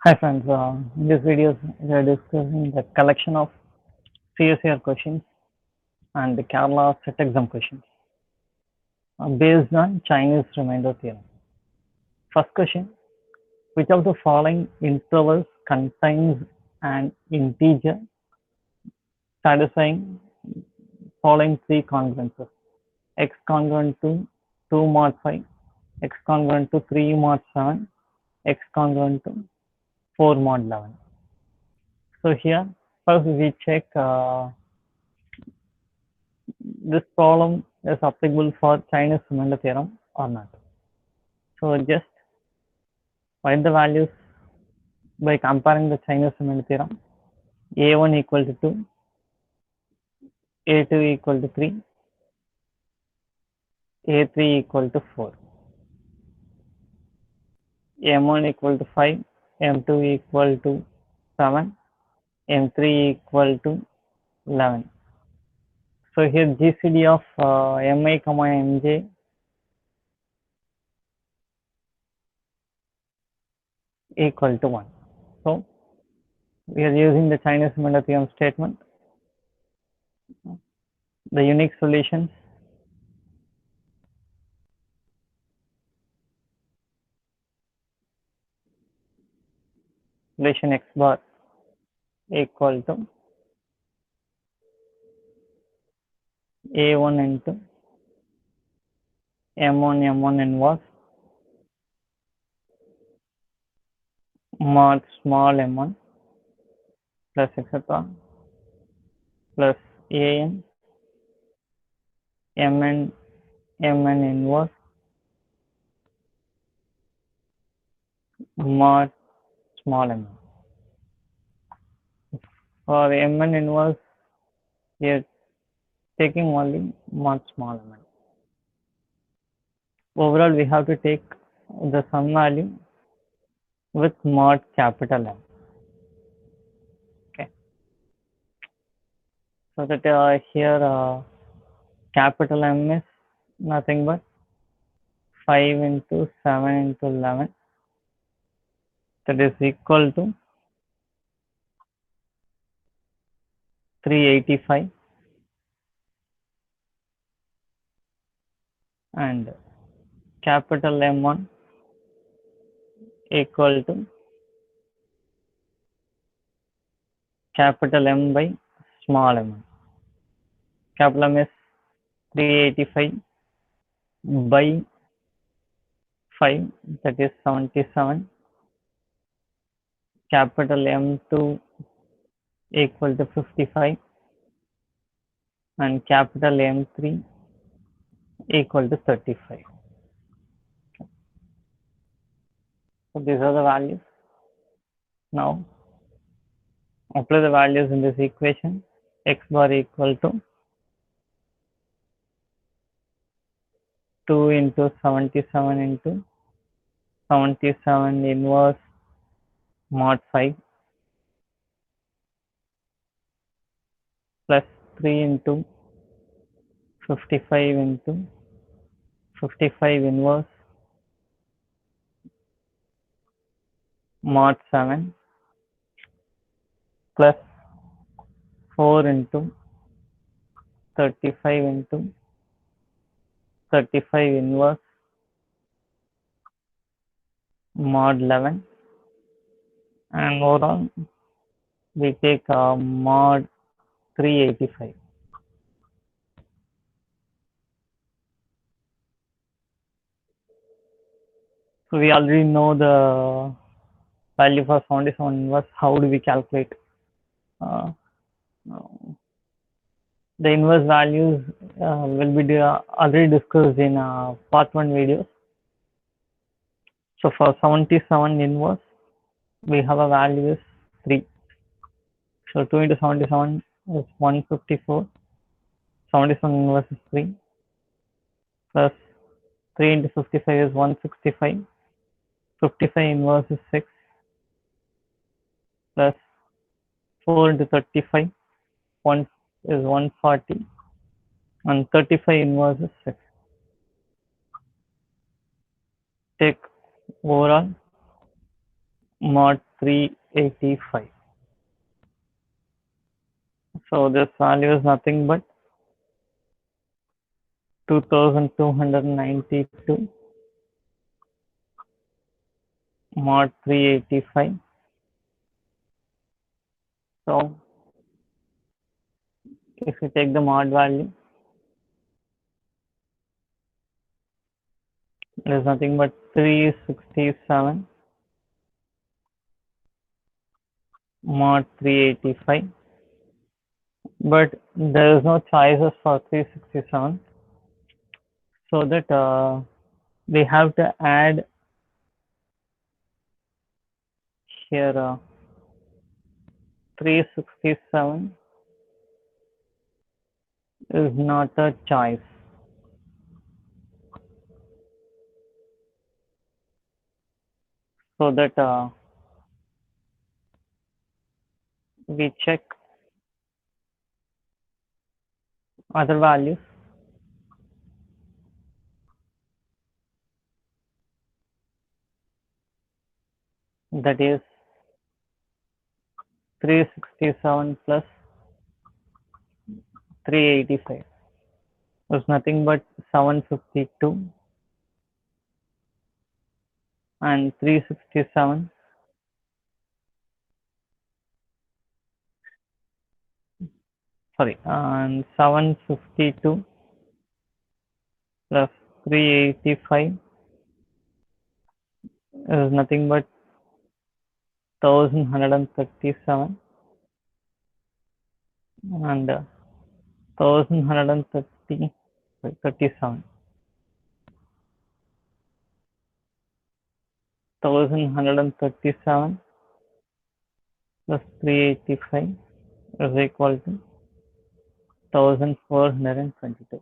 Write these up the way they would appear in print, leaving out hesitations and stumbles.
Hi friends, in this video we are discussing the collection of CSIR questions and the Kerala set exam questions based on Chinese remainder theorem. First question, which of the following intervals contains an integer satisfying following three congruences? X congruent to 2 mod 5, X congruent to 3 mod 7, X congruent to 4 mod 11. So here first we check this problem is applicable for Chinese remainder theorem or not. So just find the values by comparing the Chinese remainder theorem. A1 equal to 2, A2 equal to 3, A3 equal to 4, M1 equal to 5, M2 equal to 7, M3 equal to 11. So here GCD of Mi, Mj equal to 1. So we are using the Chinese remainder theorem statement. The unique solutions relation x bar equal to A1 into M1 inverse mod small m1 plus etc. plus an mn inverse mod small m1. For mn inverse, we are taking only mod small m1. Overall, we have to take the sum value with mod capital M. Okay, so that here capital M is nothing but 5 into 7 into 11, that is equal to 385, and capital M1 equal to capital M by small m. Capital M is 385 by 5, that is 77. Capital M2 equal to 55, and capital M3 equal to 35. So these are the values. Now apply the values in this equation. X bar equal to 2 into 77 into 77 inverse mod 5 plus 3 into 55 into 55 inverse mod 7 plus 4 into 35 into 35 inverse mod 11, and overall we take mod 385. So we already know the value for 77 inverse. How do we calculate? Uh, the inverse values will be already discussed in part 1 videos. So for 77 inverse, we have a value is 3. So 2 into 77 is 154. 77 inverse is 3 plus 3 into 55 is 165. 55 inverse is 6 plus 4 into 35, 1 is 140, and 35 inverse is 6. Take overall mod 385. So this value is nothing but 2292 mod 385. So if you take the mod value, it is nothing but 367 mod 385. But there is no choices for 367, so that we have to add here 367 is not a choice, so that we check other values, that is 367 plus 385 is nothing but 752, and 367, sorry, and 752 plus 385 is nothing but 1137, and 1137 1137 plus 385 is equal to 1422.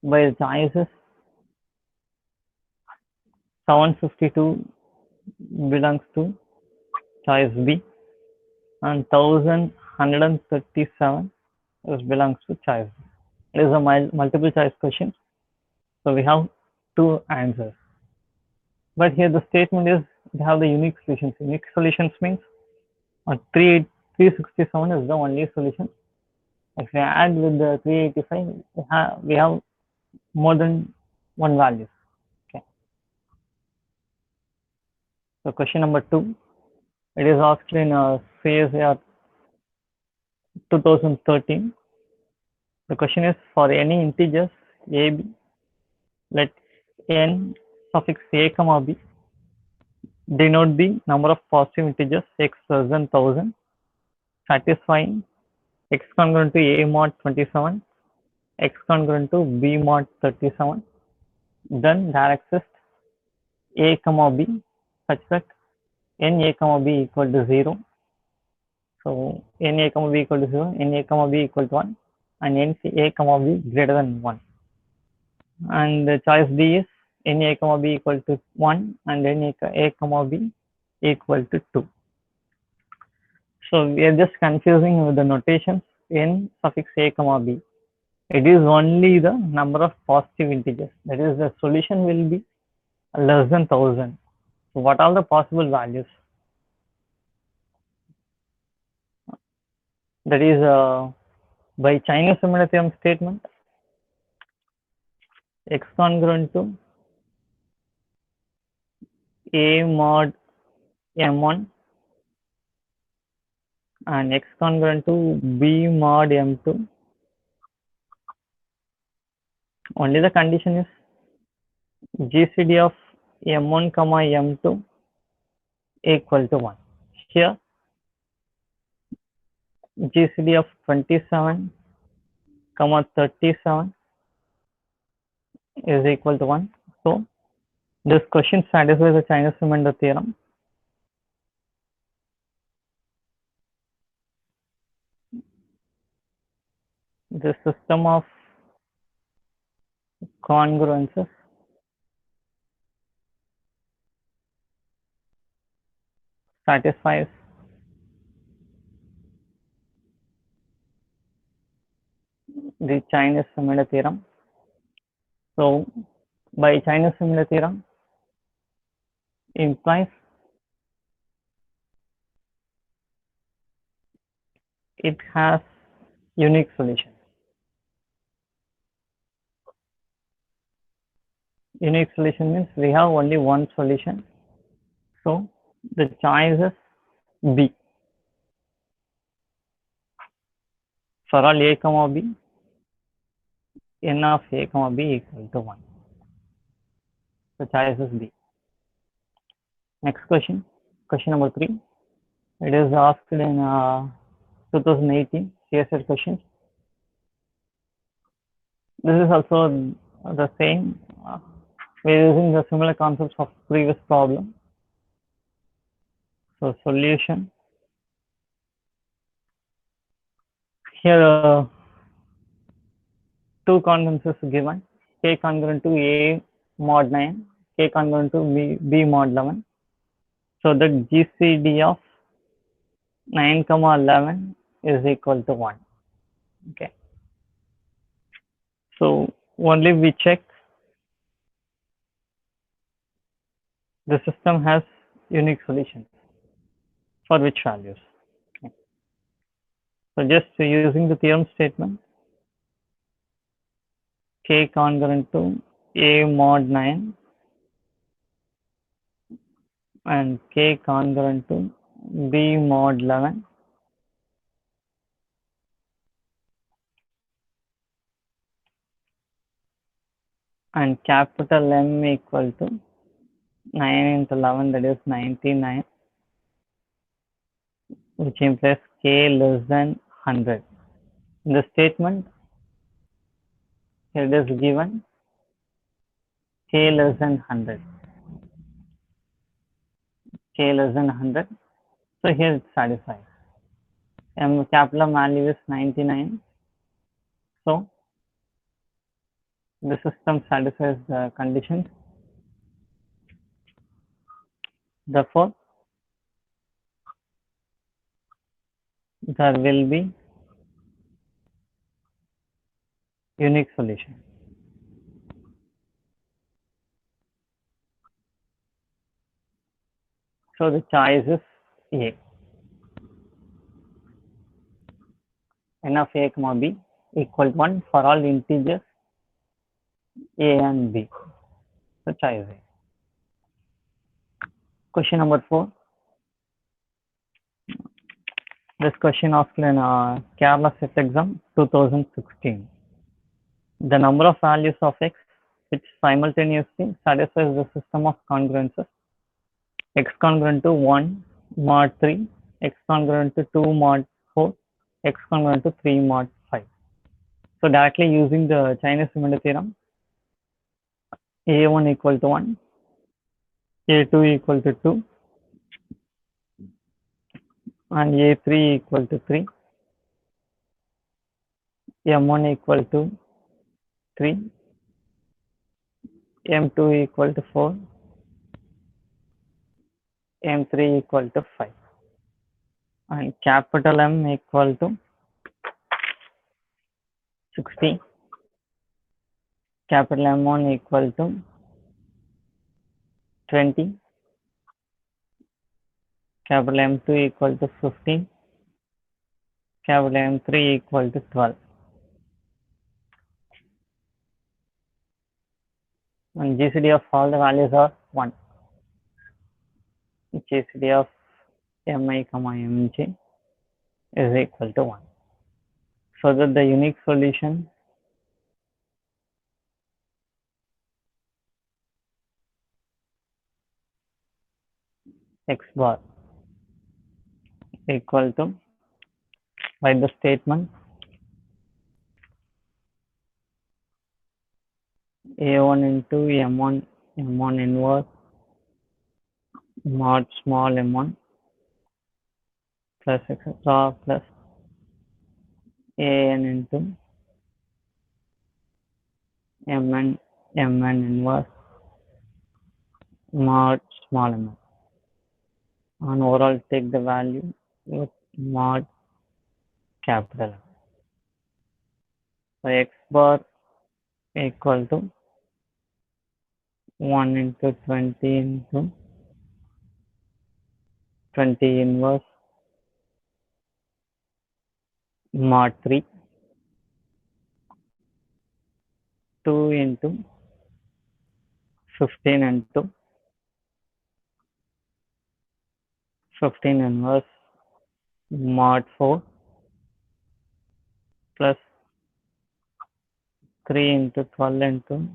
By choices, 752 belongs to choice B, and 1137 belongs to choice B. It is a multiple choice question, so we have two answers. But here the statement is we have the unique solutions. Unique solutions means 367 is the only solution. If we add with the 385, we have more than one value. Okay. So question number 2, it is asked in CSIR 2013. The question is, for any integers a, b, let n suffix a comma b denote the number of positive integers x less than 1000, satisfying x congruent to a mod 27, x congruent to b mod 37. Then direct test a comma b such that n a comma b equal to 0. So n a comma b equal to 0, n a comma b equal to 1, and n a comma b greater than 1. And the choice D is n a comma b equal to 1 and n a comma b equal to 2. So we are just confusing with the notations n suffix a comma b. It is only the number of positive integers. That is, the solution will be less than 1000. So what are the possible values? That is by Chinese similar theorem statement, x congruent to a mod m1 and x congruent to b mod m2. Only the condition is GCD of m1 comma m2 equal to 1. Here GCD of 27 comma 37 is equal to 1. So this question satisfies the Chinese remainder theorem. The system of congruences satisfies the Chinese remainder theorem. So by Chinese remainder theorem implies it has unique solution. Unique solution means we have only one solution. So the choice is B. For all A comma B, n of A comma B equal to 1. The choice is B. Next question, question number 3. It is asked in 2018 CSR questions. This is also the same. We're using the similar concepts of previous problem. So solution. Here two congruences given. K congruent to A mod 9, K congruent to B mod 11. So the GCD of 9 comma 11 is equal to 1. Okay. So only we check the system has unique solutions for which values. Okay. So just using the theorem statement, K congruent to A mod 9 and K congruent to B mod 11 and capital M equal to 9 into 11, that is 99, which implies K less than 100. In the statement, it is given K less than 100. K less than 100. So here it satisfies. M capital value is 99. So the system satisfies the conditions. Therefore, there will be unique solution. So the choice is A. N of A comma B equal to 1 for all integers A and B. So choice A. Question number 4. This question asked in Kerala set exam 2016. The number of values of x which simultaneously satisfies the system of congruences x congruent to 1 mod 3, x congruent to 2 mod 4, x congruent to 3 mod 5. So directly using the Chinese remainder theorem, A1 equal to 1, A2 equal to 2, and A3 equal to 3, M1 equal to 3, M2 equal to 4, M3 equal to 5, and capital M equal to 60, capital M1 equal to 20, capital M2 equal to 15, capital M3 equal to 12. And GCD of all the values are 1. GCD of Mi comma Mj is equal to 1. So that the unique solution x bar equal to, by the statement, A1 into M1 inverse mod small m1 plus etc. plus An into Mn inverse mod small m1. And overall take the value with mod capital M. So x bar equal to 1 into 20 into 20 inverse mod 3, 2 into 15 into 15 inverse mod 4 plus 3 into 12 into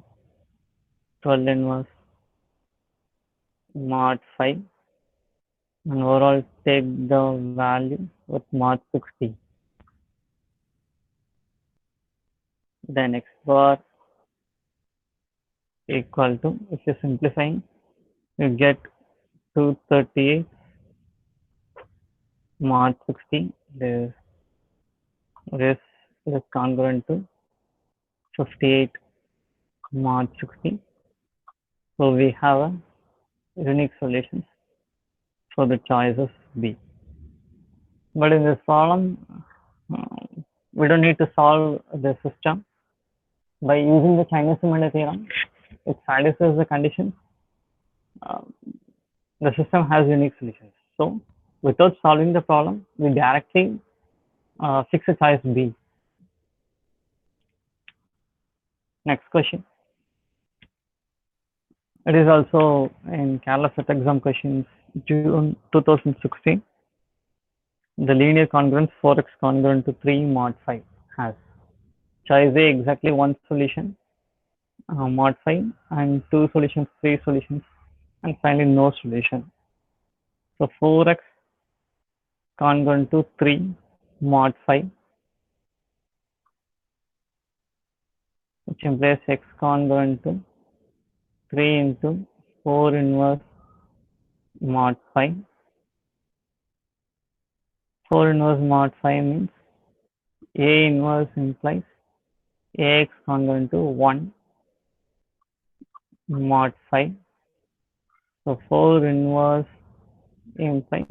12 inverse mod 5, and overall take the value with mod 60. Then x bar equal to, if you're simplifying, you get 238 mod 60. This is congruent to 58 mod 60. So we have a unique solution for the choices B. But in this problem, we don't need to solve the system. By using the Chinese Remainder theorem, it satisfies the condition. Uh, the system has unique solutions. So without solving the problem, we directly fix a choice B. Next question. It is also in Kerala set exam questions, June 2016. The linear congruence 4x congruent to 3 mod 5 has choice A exactly one solution, mod 5, and two solutions, three solutions, and finally no solution. So 4x congruent to 3 mod 5, which implies x congruent to 3 into 4 inverse mod 5. 4 inverse mod 5 means A inverse implies Ax congruent to 1 mod 5. So 4 inverse implies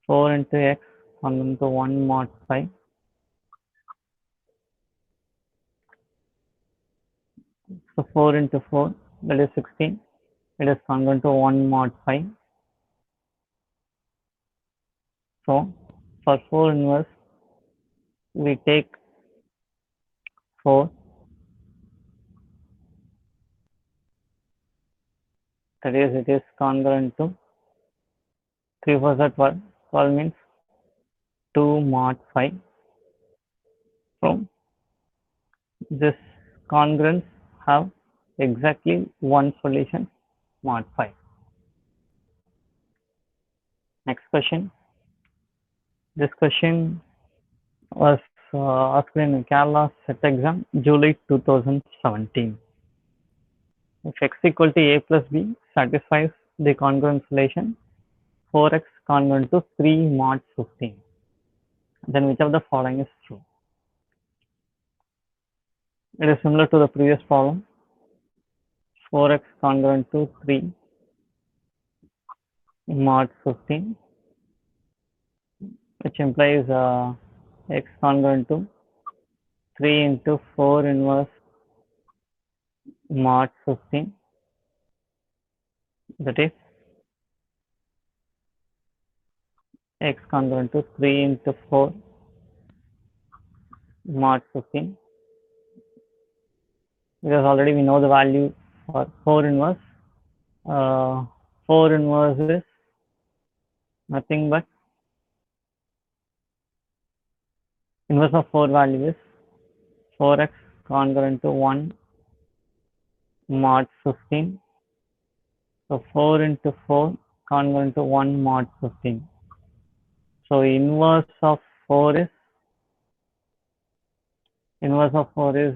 4 into x congruent to 1 mod 5. So 4 into 4, that is 16. It is congruent to 1 mod 5. So for 4 inverse, we take 4, that is, it is congruent to 3 4s are 12. 12 means 2 mod 5. So this congruence have exactly one solution, mod 5. Next question. This question was asked in Kerala set exam, July 2017. If x equal to a plus b satisfies the congruence relation 4x congruent to 3 mod 15, then which of the following is true? It is similar to the previous problem. 4x congruent to 3 mod 15, which implies x congruent to 3 into 4 inverse mod 15, that is x congruent to 3 into 4 mod 15, because already we know the value for 4 inverse. 4 inverse is nothing but inverse of 4 value is 4x congruent to 1 mod 15. So 4 into 4 congruent to 1 mod 15. So inverse of 4 is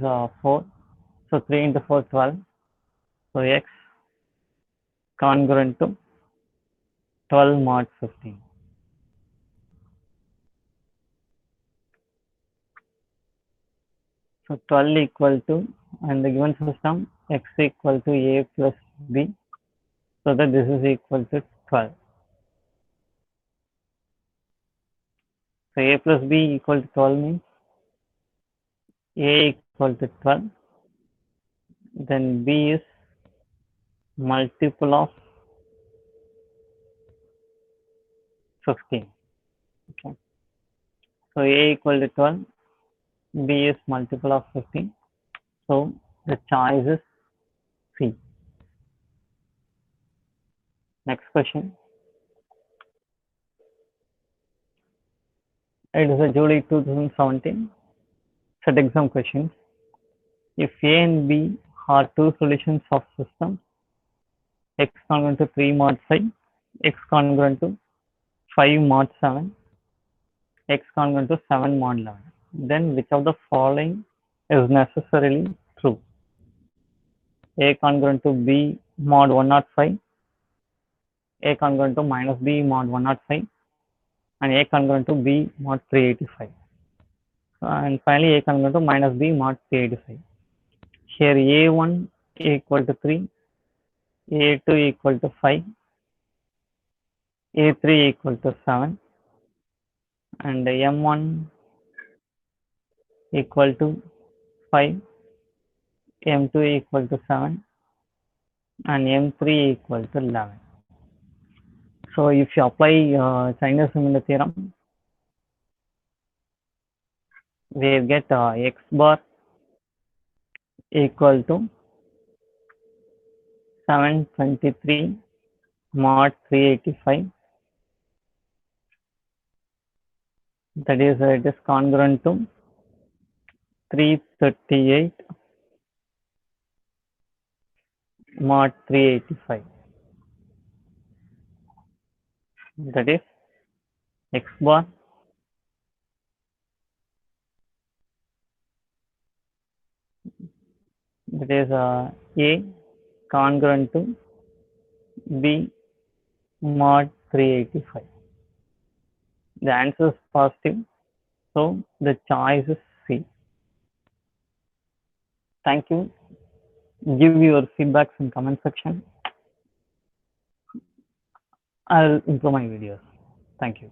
4. So 3 into 4 12. So x congruent to 12 mod 15. So 12 equal to, and the given system x equal to a plus b, so that this is equal to 12. So a plus b equal to 12 means a equal to 12, then b is multiple of 15. Okay. So A equal to 12, B is multiple of 15. So the choice is C. Next question. It is a July 2017 set exam question. If A and B are two solutions of system, x congruent to 3 mod 5, x congruent to 5 mod 7, x congruent to 7 mod 11, then which of the following is necessarily true? A congruent to B mod 105, A congruent to minus B mod 105, and A congruent to B mod 385. And finally, A congruent to minus B mod 385. Here A1 equal to 3, A2 equal to 5, A3 equal to 7, and M1 equal to 5, M2 equal to 7, and M3 equal to 11. So if you apply Chinese remainder theorem, we get x bar equal to 723 mod 385. That is, it is congruent to 338 mod 385. That is x bar that is A congruent to B mod 385. The answer is positive, so the choice is C. Thank you. Give your feedbacks in comment section. I'll improve my videos. Thank you.